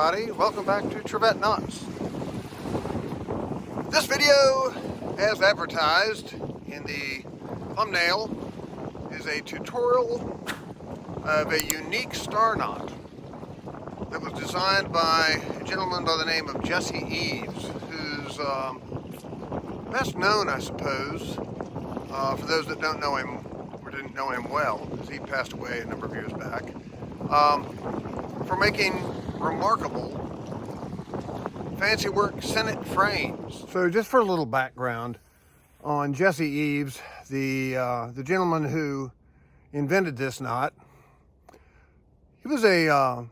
everybody. Welcome back to Trivet Knots. This video, as advertised in the thumbnail, is a tutorial of a unique star knot that was designed by a gentleman by the name of Jesse Eaves, who's best known, I suppose, for those that don't know him or didn't know him well, because he passed away a number of years back, for making remarkable fancywork sennit frames. So just for a little background on Jesse Eaves, the gentleman who invented this knot, he was a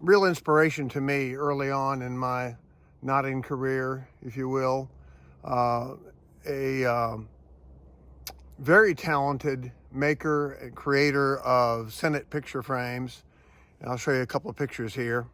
real inspiration to me early on in my knotting career, if you will. A very talented maker and creator of sennit picture frames. And I'll show you a couple of pictures here.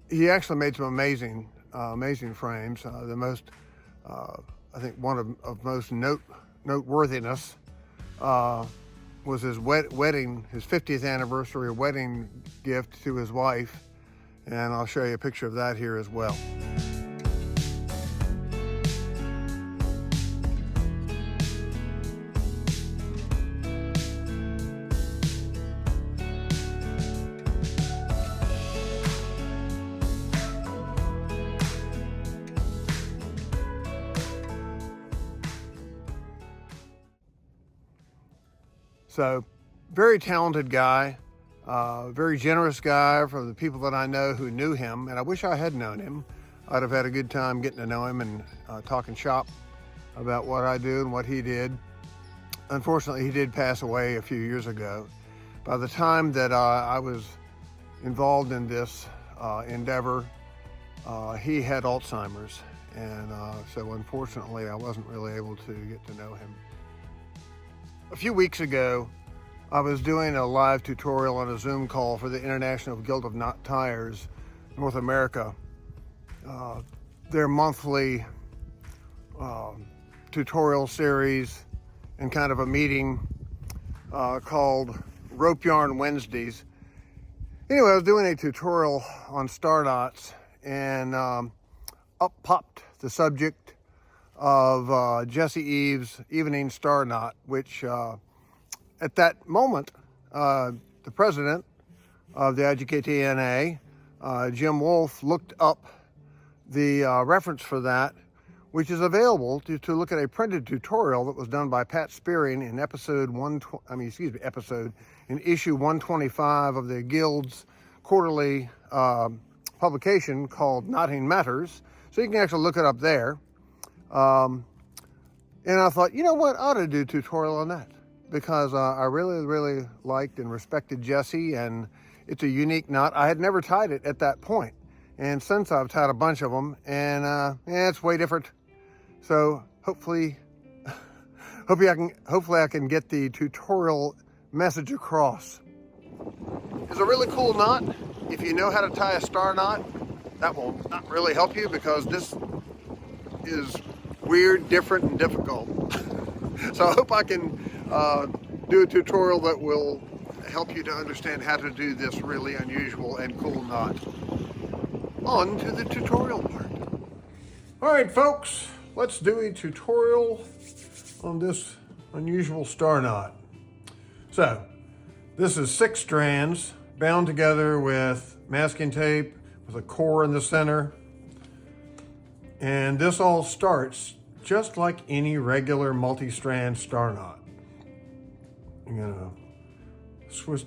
He actually made some amazing frames. The most, I think, one of most noteworthiness was his wedding, his 50th anniversary wedding gift to his wife, and I'll show you a picture of that here as well. So, very talented guy, very generous guy from the people that I know who knew him, and I wish I had known him. I'd have had a good time getting to know him and talking shop about what I do and what he did. Unfortunately, he did pass away a few years ago. By the time that I was involved in this endeavor, he had Alzheimer's, and so unfortunately I wasn't really able to get to know him. A few weeks ago, I was doing a live tutorial on a Zoom call for the International Guild of Knot Tires North America. Their monthly tutorial series and kind of a meeting called Rope Yarn Wednesdays. Anyway, I was doing a tutorial on star knots, and up popped the subject of Jesse Eaves' Evening star knot, which at that moment, the president of the IGKTNA, Jim Wolf, looked up the reference for that, which is available to look at a printed tutorial that was done by Pat Spearing in in issue 125 of the Guild's quarterly publication called Knotting Matters. So you can actually look it up there. And I thought, you know what, I ought to do a tutorial on that, because I really liked and respected Jesse, and it's a unique knot. I had never tied it at that point, and since I've tied a bunch of them, and it's way different. So hopefully I can get the tutorial message across. It's a really cool knot. If you know how to tie a star knot, that will not really help you, because this is weird, different, and difficult. So I hope I can do a tutorial that will help you to understand how to do this really unusual and cool knot. On to the tutorial part. All right, folks, let's do a tutorial on this unusual star knot. So this is 6 strands bound together with masking tape with a core in the center. And this all starts just like any regular multi-strand star knot. I'm gonna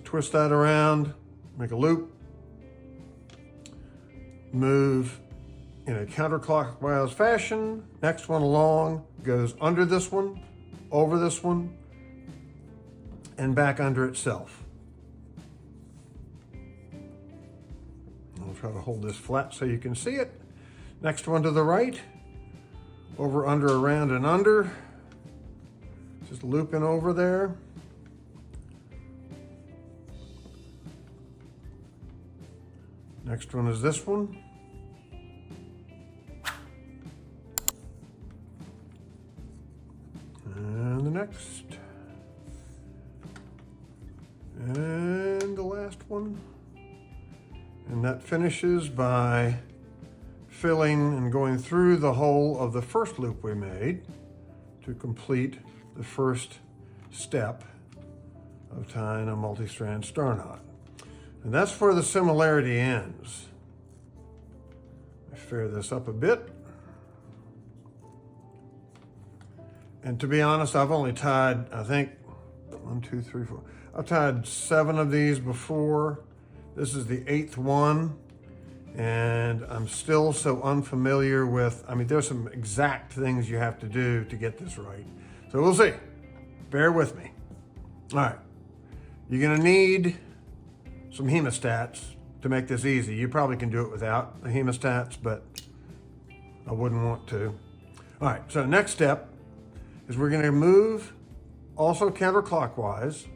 twist that around, make a loop, move in a counterclockwise fashion. Next one along goes under this one, over this one, and back under itself. I'll try to hold this flat so you can see it. Next one to the right, over, under, around, and under. Just looping over there. Next one is this one. And the next. And the last one. And that finishes by filling and going through the hole of the first loop we made to complete the first step of tying a multi-strand star knot. And that's where the similarity ends. I fair this up a bit. And to be honest, I've only tied, I think, 1, 2, 3, 4. I've tied 7 of these before. This is the 8th one. And I'm still so unfamiliar with, I mean, there's some exact things you have to do to get this right. So we'll see. Bear with me. All right. You're gonna need some hemostats to make this easy. You probably can do it without the hemostats, but I wouldn't want to. All right, so next step is we're gonna move also counterclockwise,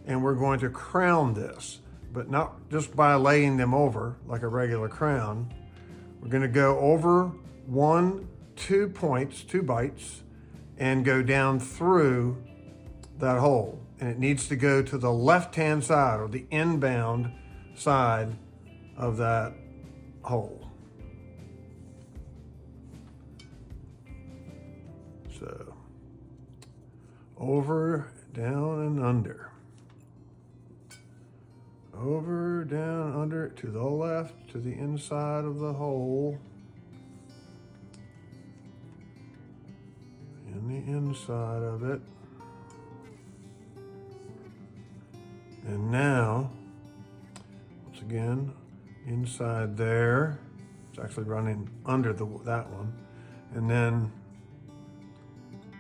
and we're going to crown this, but not just by laying them over like a regular crown. We're gonna go over 1, 2 points, 2 bites, and go down through that hole. And it needs to go to the left-hand side or the inbound side of that hole. So, over, down, and under. Over, down, under, to the left, to the inside of the hole. In the inside of it. And now, once again, inside there, it's actually running under that one. And then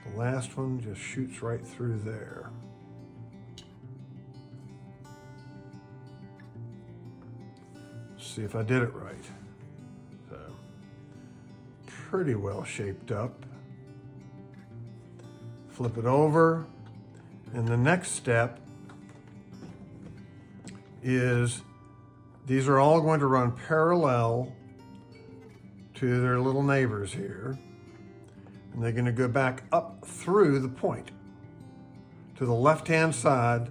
the last one just shoots right through there. Let's see if I did it right. So, pretty well shaped up. Flip it over, and the next step is these are all going to run parallel to their little neighbors here. And they're going to go back up through the point to the left-hand side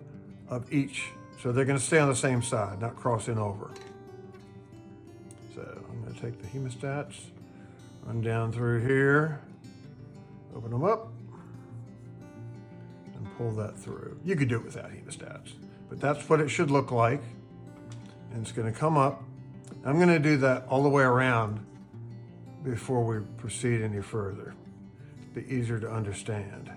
of each. So they're going to stay on the same side, not crossing over. So I'm going to take the hemostats, run down through here, open them up, and pull that through. You could do it without hemostats. But that's what it should look like. And it's going to come up. I'm going to do that all the way around before we proceed any further. It'll be easier to understand.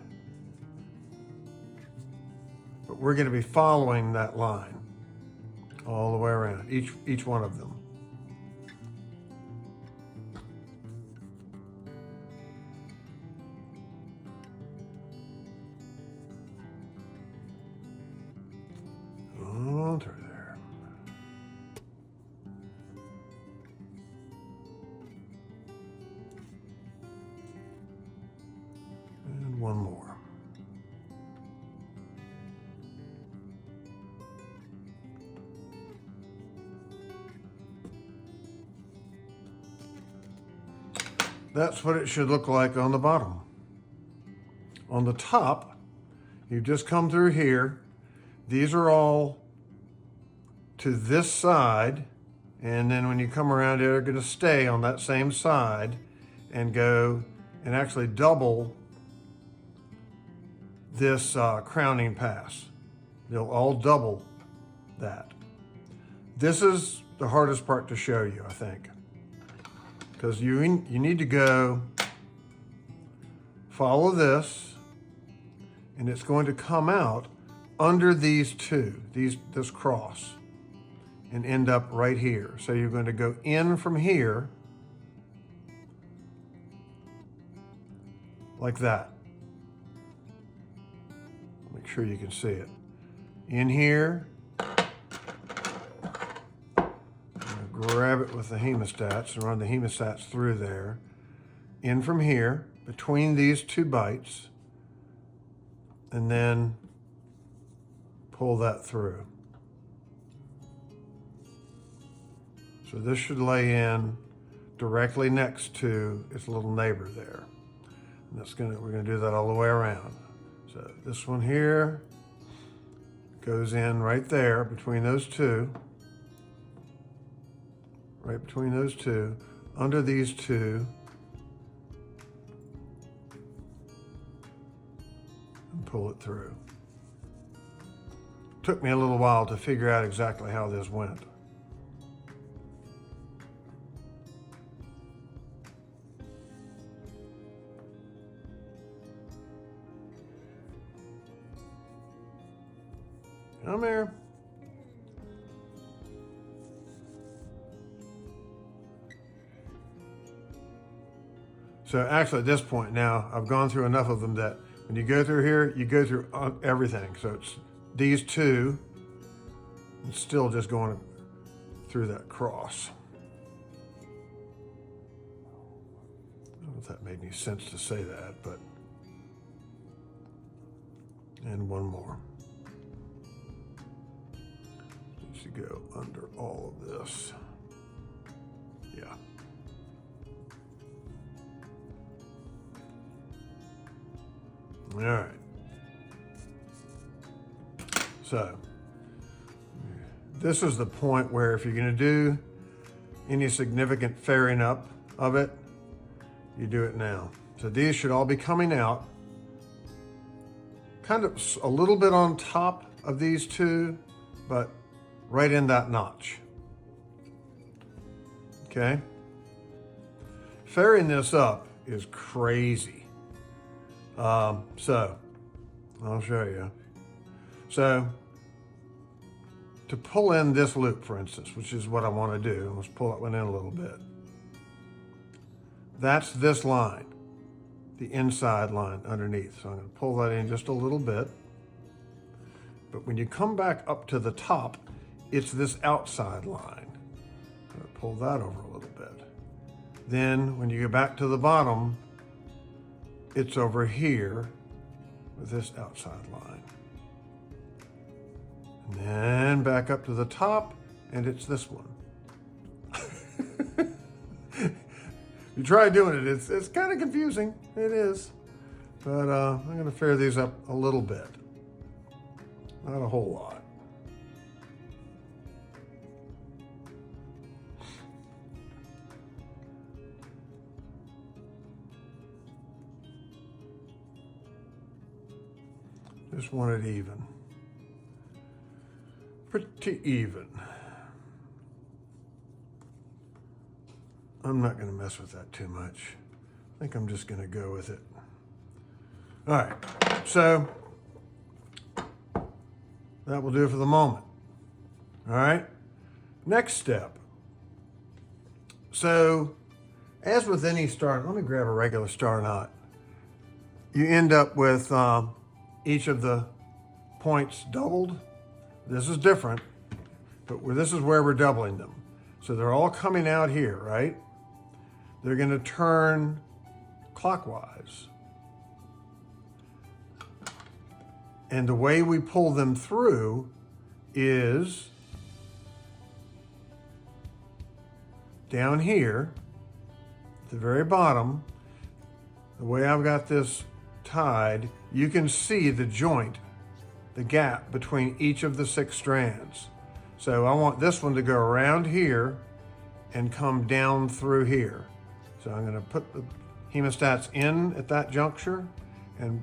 But we're going to be following that line all the way around, each one of them. Through there. And one more. That's what it should look like on the bottom. On the top, you just come through here. These are all to this side, and then when you come around, they're going to stay on that same side and go and actually double this crowning pass. They'll all double that. This is the hardest part to show you, I think, because you need to go follow this, and it's going to come out under these two, this cross, and end up right here. So you're going to go in from here, like that. Make sure you can see it. In here, I'm gonna grab it with the hemostats and run the hemostats through there. In from here, between these two bites, and then pull that through. So this should lay in directly next to its little neighbor there. And we're gonna do that all the way around. So this one here goes in right there between those two. Right between those two, under these two. And pull it through. Took me a little while to figure out exactly how this went. Come here. So actually at this point now, I've gone through enough of them that when you go through here, you go through everything. So it's these two, and still just going through that cross. I don't know if that made any sense to say that, but, and one more. Needs to go under all of this. Yeah. All right. So this is the point where if you're going to do any significant fairing up of it, you do it now. So these should all be coming out kind of a little bit on top of these two, but right in that notch. Okay? Fairing this up is crazy. So I'll show you. So to pull in this loop, for instance, which is what I want to do, let's pull that one in a little bit. That's this line, the inside line underneath. So I'm going to pull that in just a little bit. But when you come back up to the top, it's this outside line. I'm going to pull that over a little bit. Then when you go back to the bottom, it's over here with this outside line. And then back up to the top, and it's this one. You try doing it, it's kind of confusing. It is. But I'm going to fair these up a little bit. Not a whole lot. Just want it even. Pretty even. I'm not going to mess with that too much. I think I'm just going to go with it. All right, so that will do it for the moment. All right, next step. So as with any star, let me grab a regular star knot. You end up with each of the points doubled. This is different, but this is where we're doubling them. So they're all coming out here, right? They're going to turn clockwise. And the way we pull them through is down here at the very bottom. The way I've got this tied, you can see the joint, the gap between each of the 6 strands. So I want this one to go around here and come down through here. So I'm going to put the hemostats in at that juncture and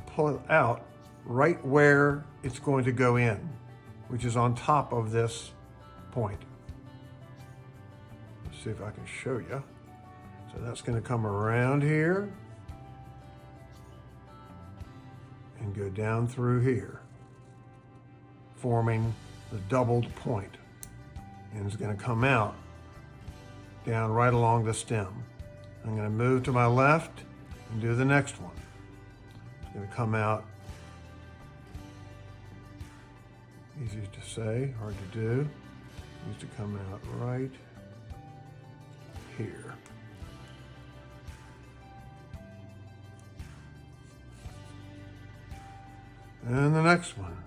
pull it out right where it's going to go in, which is on top of this point. Let's see if I can show you. So that's going to come around here and go down through here, forming the doubled point. And it's going to come out down right along the stem. I'm going to move to my left and do the next one. It's going to come out, easy to say, hard to do. needs to come out right here. And the next one.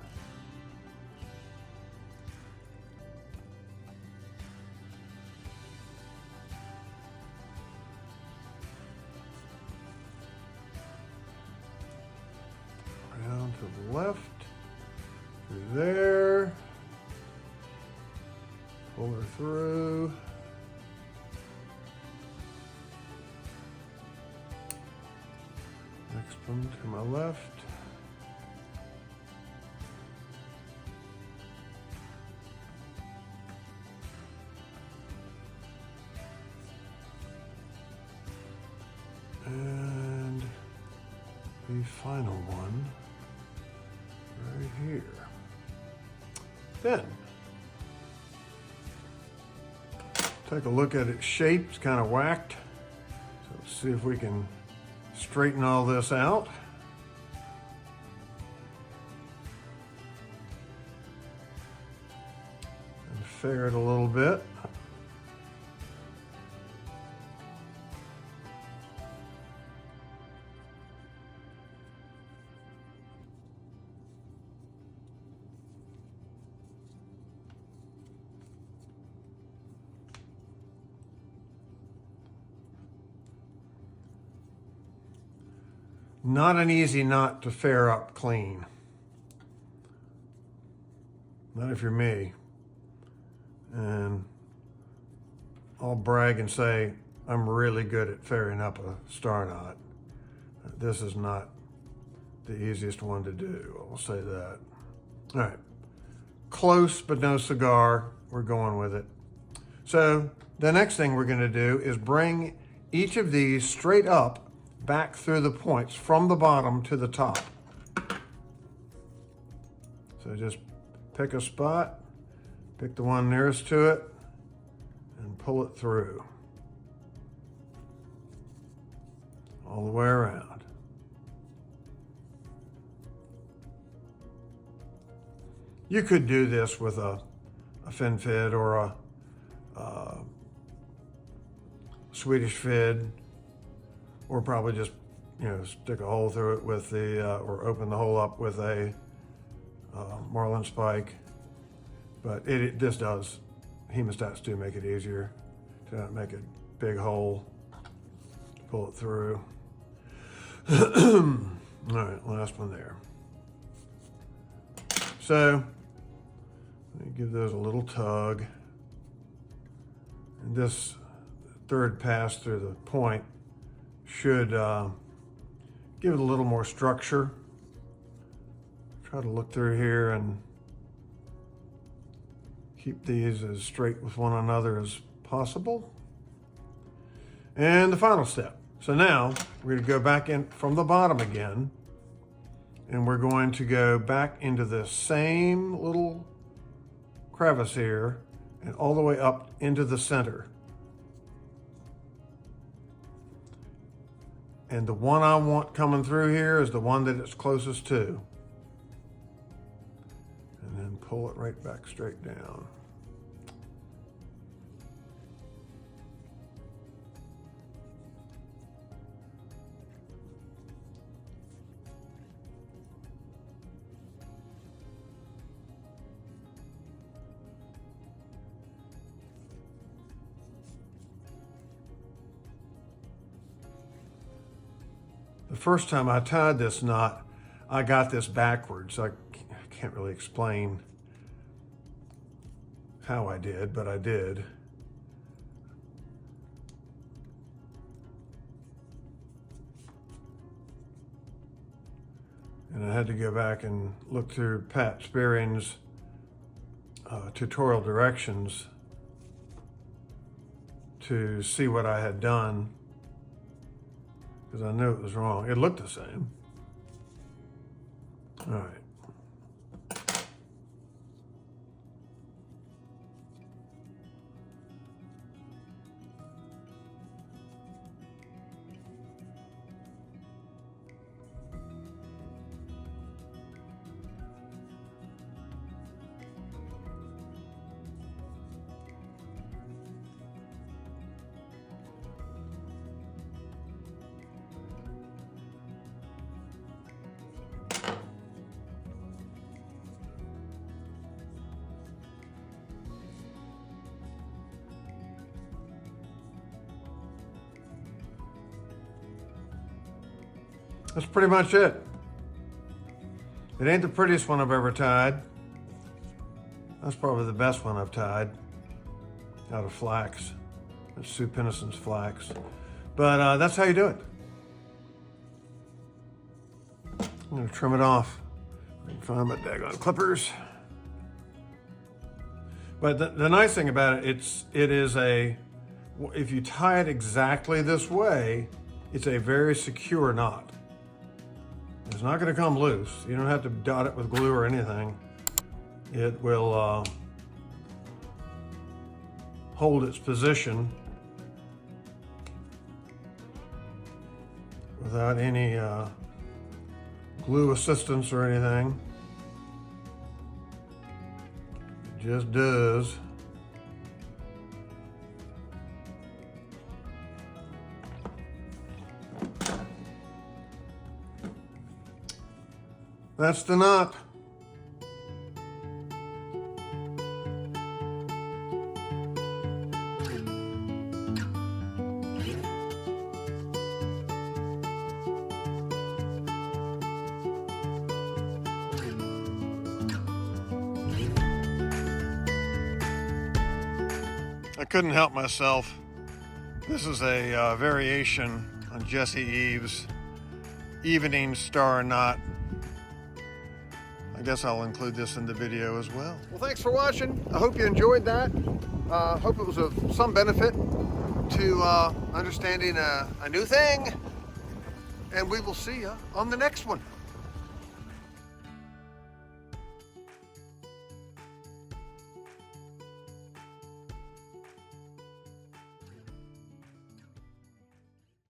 Around to the left, through there, pull her through. Next one to my left. And the final one right here. Then take a look at its shape. It's kind of whacked. So let's see if we can straighten all this out. And fair it a little bit. Not an easy knot to fair up clean. Not if you're me. And I'll brag and say I'm really good at fairing up a star knot. This is not the easiest one to do, I'll say that. All right, close but no cigar, we're going with it. So the next thing we're gonna do is bring each of these straight up back through the points from the bottom to the top. So just pick a spot, pick the one nearest to it, and pull it through. All the way around. You could do this with a fin fid or a Swedish fid, or probably just, stick a hole through it with the, or open the hole up with a marlin spike. But this does, hemostats do make it easier to not make a big hole, pull it through. All right, last one there. So, let me give those a little tug. And this third pass through the point should give it a little more structure. Try to look through here and keep these as straight with one another as possible. And the final step. So now we're going to go back in from the bottom again, and we're going to go back into the same little crevice here and all the way up into the center. And the one I want coming through here is the one that it's closest to. And then pull it right back straight down. The first time I tied this knot, I got this backwards. I can't really explain how I did, but I did. And I had to go back and look through Pat Spearing's tutorial directions to see what I had done, because I knew it was wrong. It looked the same. All right. That's pretty much it. It ain't the prettiest one I've ever tied. That's probably the best one I've tied out of flax. It's Sue Pennison's flax. But that's how you do it. I'm gonna trim it off. I can find my daggone clippers. But the nice thing about it, it is if you tie it exactly this way, it's a very secure knot. It's not gonna come loose. You don't have to dot it with glue or anything. It will hold its position without any glue assistance or anything. It just does. That's the knot. I couldn't help myself. This is a variation on Jesse Eaves' Evening Star Knot. I guess I'll include this in the video as well. Well, thanks for watching. I hope you enjoyed that. Hope it was of some benefit to understanding a new thing. And we will see you on the next one.